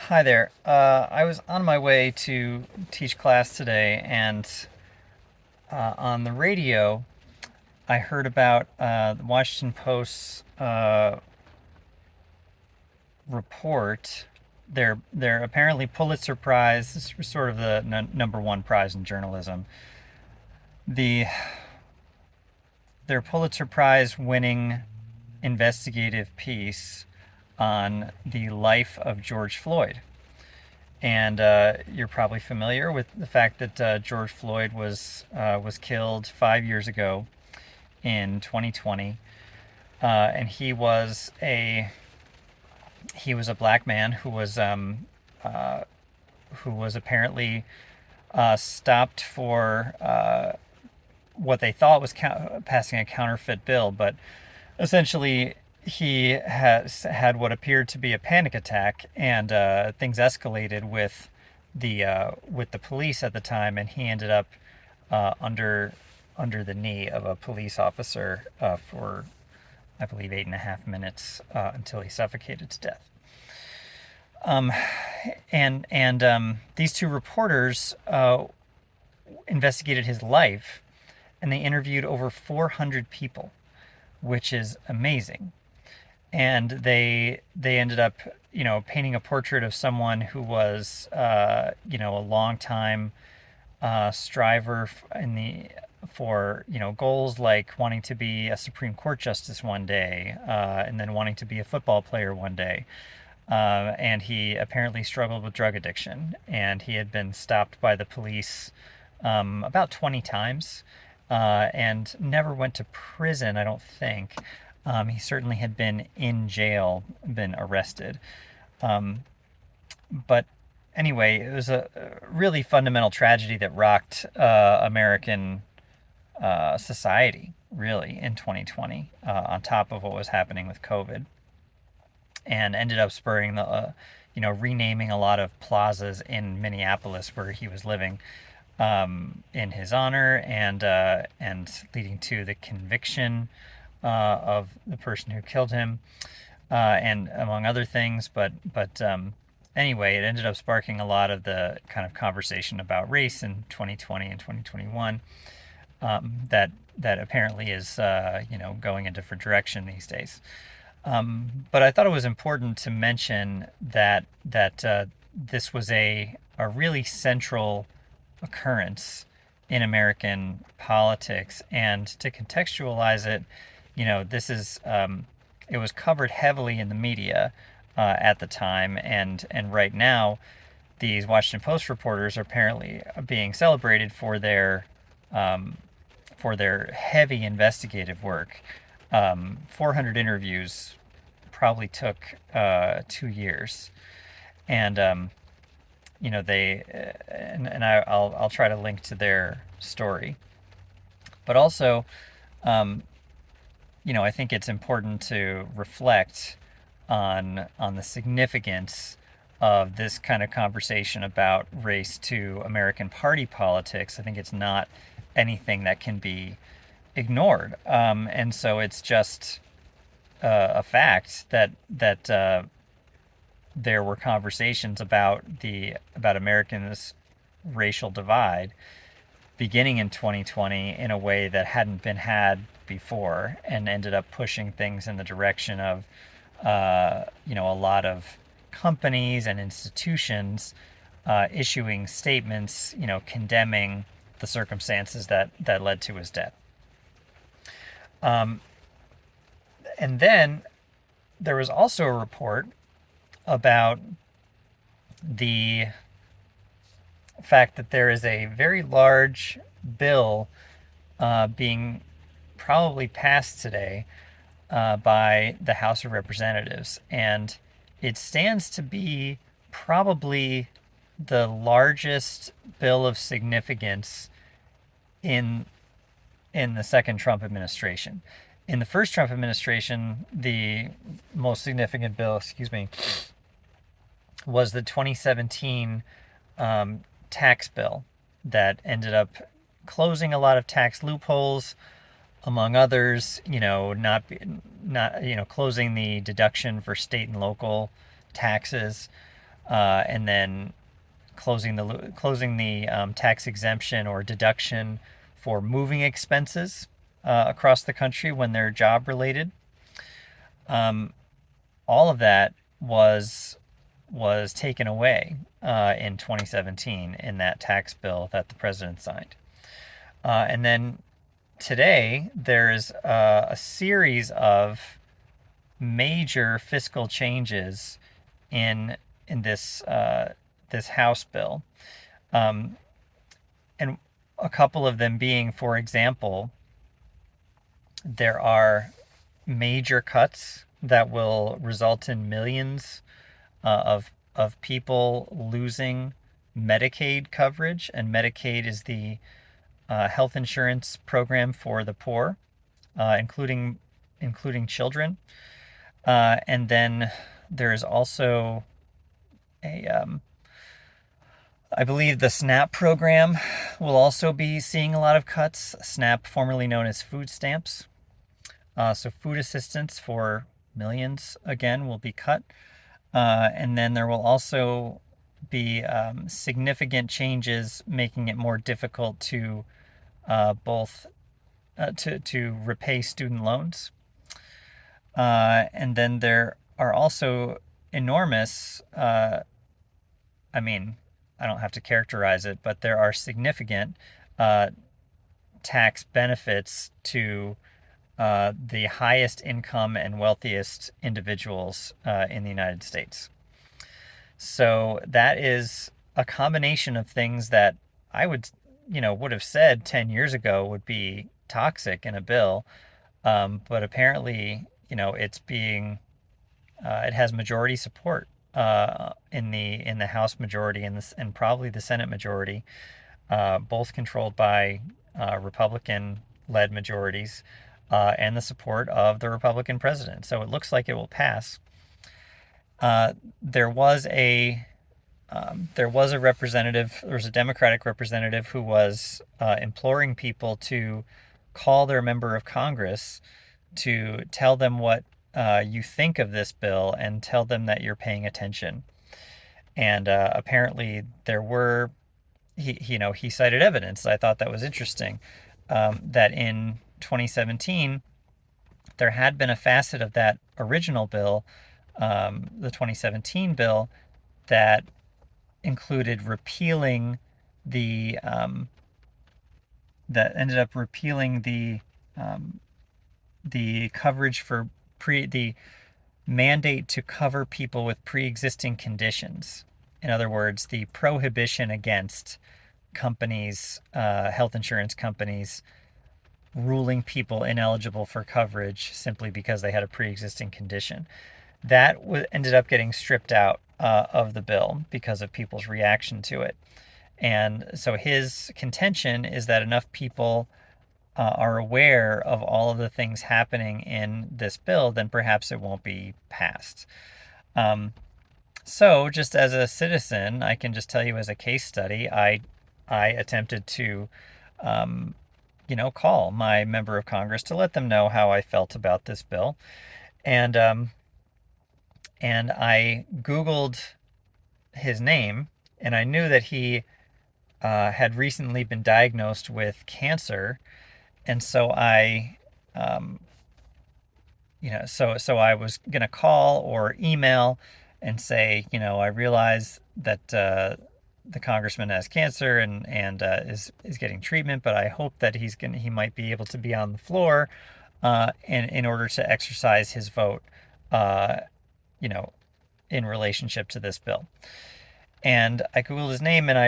Hi there. I was on my way to teach class today, and on the radio, I heard about the Washington Post's report. Their apparently Pulitzer Prize. This is sort of the number one prize in journalism. The their Pulitzer Prize winning investigative piece on the life of George Floyd. And you're probably familiar with the fact that George Floyd was killed 5 years ago in 2020, and he was a black man who was apparently stopped for what they thought was passing a counterfeit bill, but essentially he has had what appeared to be a panic attack, and things escalated with the police at the time, and he ended up under the knee of a police officer for, I believe, 8.5 minutes until he suffocated to death. Um, and these two reporters investigated his life, and they interviewed over 400 people, which is amazing. And they ended up, painting a portrait of someone who was, a long time striver in the for goals like wanting to be a Supreme Court justice one day, and then wanting to be a football player one day. And he apparently struggled with drug addiction, and he had been stopped by the police about 20 times, and never went to prison, I don't think. He certainly had been in jail, been arrested. Um, but anyway, it was a really fundamental tragedy that rocked American society, really, in 2020, on top of what was happening with COVID, and ended up spurring renaming a lot of plazas in Minneapolis where he was living, in his honor, and leading to the conviction of the person who killed him, and among other things. But anyway, it ended up sparking a lot of the kind of conversation about race in 2020 and 2021, that apparently is going a different direction these days. But I thought it was important to mention that this was a really central occurrence in American politics, and to contextualize it, it was covered heavily in the media at the time, and right now, these Washington Post reporters are apparently being celebrated um, for their heavy investigative work. 400 interviews probably took 2 years, and they I'll try to link to their story. But also, um, I think it's important to reflect on the significance of this kind of conversation about race to American party politics. I think it's not anything that can be ignored, and so it's just a fact that there were conversations about Americans' racial divide beginning in 2020 in a way that hadn't been had before, and ended up pushing things in the direction of a lot of companies and institutions issuing statements, condemning the circumstances that led to his death. Um, and then there was also a report about the fact that there is a very large bill being probably passed today by the House of Representatives, and it stands to be probably the largest bill of significance in the second Trump administration. In the first Trump administration, the most significant bill, excuse me, was the 2017 tax bill that ended up closing a lot of tax loopholes, among others, not closing the deduction for state and local taxes, and then closing the tax exemption or deduction for moving expenses across the country when they're job related. All of that was taken away in 2017 in that tax bill that the president signed. And then today there's a series of major fiscal changes in this House bill, and a couple of them being, for example, there are major cuts that will result in millions of people losing Medicaid coverage, and Medicaid is the health insurance program for the poor, including children. And then there is also I believe the SNAP program will also be seeing a lot of cuts. SNAP, formerly known as food stamps. So food assistance for millions, again, will be cut. And then there will also be significant changes making it more difficult to both to repay student loans. And then there are also enormous, I mean, I don't have to characterize it, but there are significant tax benefits to the highest income and wealthiest individuals in the United States. So that is a combination of things that I would have said 10 years ago would be toxic in a bill, but apparently, it's being it has majority support in the House majority and probably the Senate majority, both controlled by Republican-led majorities, and the support of the Republican president. So it looks like it will pass. There was a representative, there was a Democratic representative who was imploring people to call their member of Congress to tell them what you think of this bill and tell them that you're paying attention. And apparently he cited evidence. I thought that was interesting, that in 2017 there had been a facet of that original bill, the 2017 bill, that included repealing that ended up repealing the coverage for the mandate to cover people with pre-existing conditions. In other words, the prohibition against companies, health insurance companies, ruling people ineligible for coverage simply because they had a pre-existing condition. That ended up getting stripped out of the bill because of people's reaction to it. And so his contention is that enough people are aware of all of the things happening in this bill, then perhaps it won't be passed. So just as a citizen, I can just tell you as a case study, I attempted to, call my member of Congress to let them know how I felt about this bill. And I Googled his name, and I knew that he had recently been diagnosed with cancer. And so I was going to call or email and say, I realize that the congressman has cancer and is getting treatment, but I hope that he might be able to be on the floor in order to exercise his vote, in relationship to this bill. And I Googled his name, and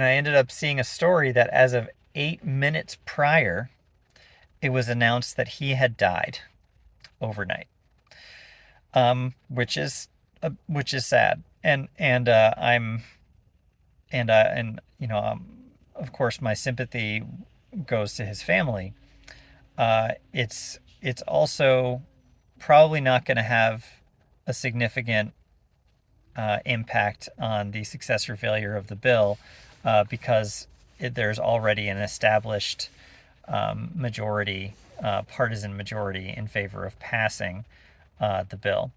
I ended up seeing a story that as of 8 minutes prior, it was announced that he had died overnight, which is sad. Of course, my sympathy goes to his family. It's also probably not going to have a significant impact on the success or failure of the bill, because there's already an established majority, partisan majority in favor of passing the bill.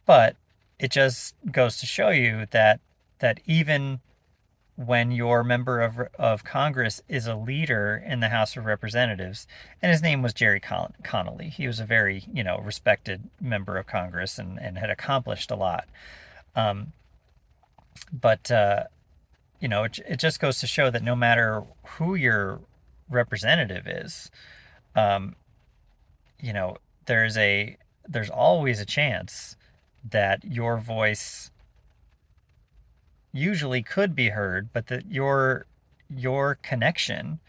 But it just goes to show you that even when your member of Congress is a leader in the House of Representatives, and his name was Jerry Connolly. He was a very, respected member of Congress and had accomplished a lot. Um, but it just goes to show that no matter who your representative is, um, you know, there's a there's always a chance that your voice usually could be heard, but that your connection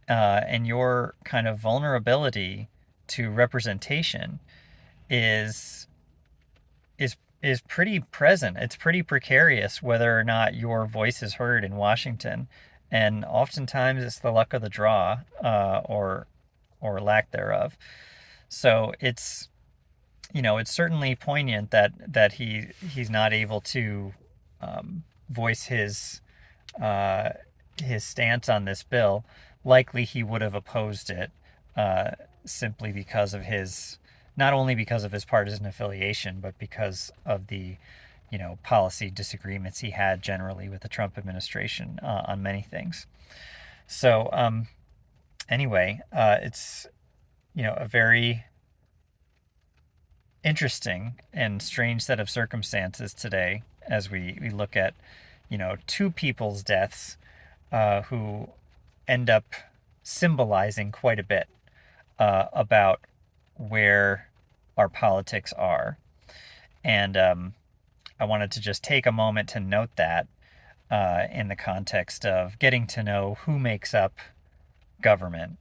and your kind of vulnerability to representation is is pretty present. It's pretty precarious whether or not your voice is heard in Washington, and oftentimes it's the luck of the draw, or lack thereof. So it's certainly poignant that he's not able to voice uh, his stance on this bill. Likely he would have opposed it, uh, simply because of his not only because of his partisan affiliation, but because of the policy disagreements he had generally with the Trump administration on many things. So anyway, it's a very interesting and strange set of circumstances today as we look at two people's deaths who end up symbolizing quite a bit about where our politics are. And I wanted to just take a moment to note that in the context of getting to know who makes up government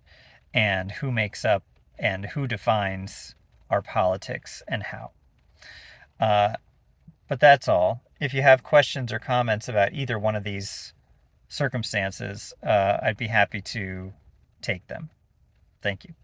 and who defines our politics and how. Uh, but that's all. If you have questions or comments about either one of these circumstances, I'd be happy to take them. Thank you.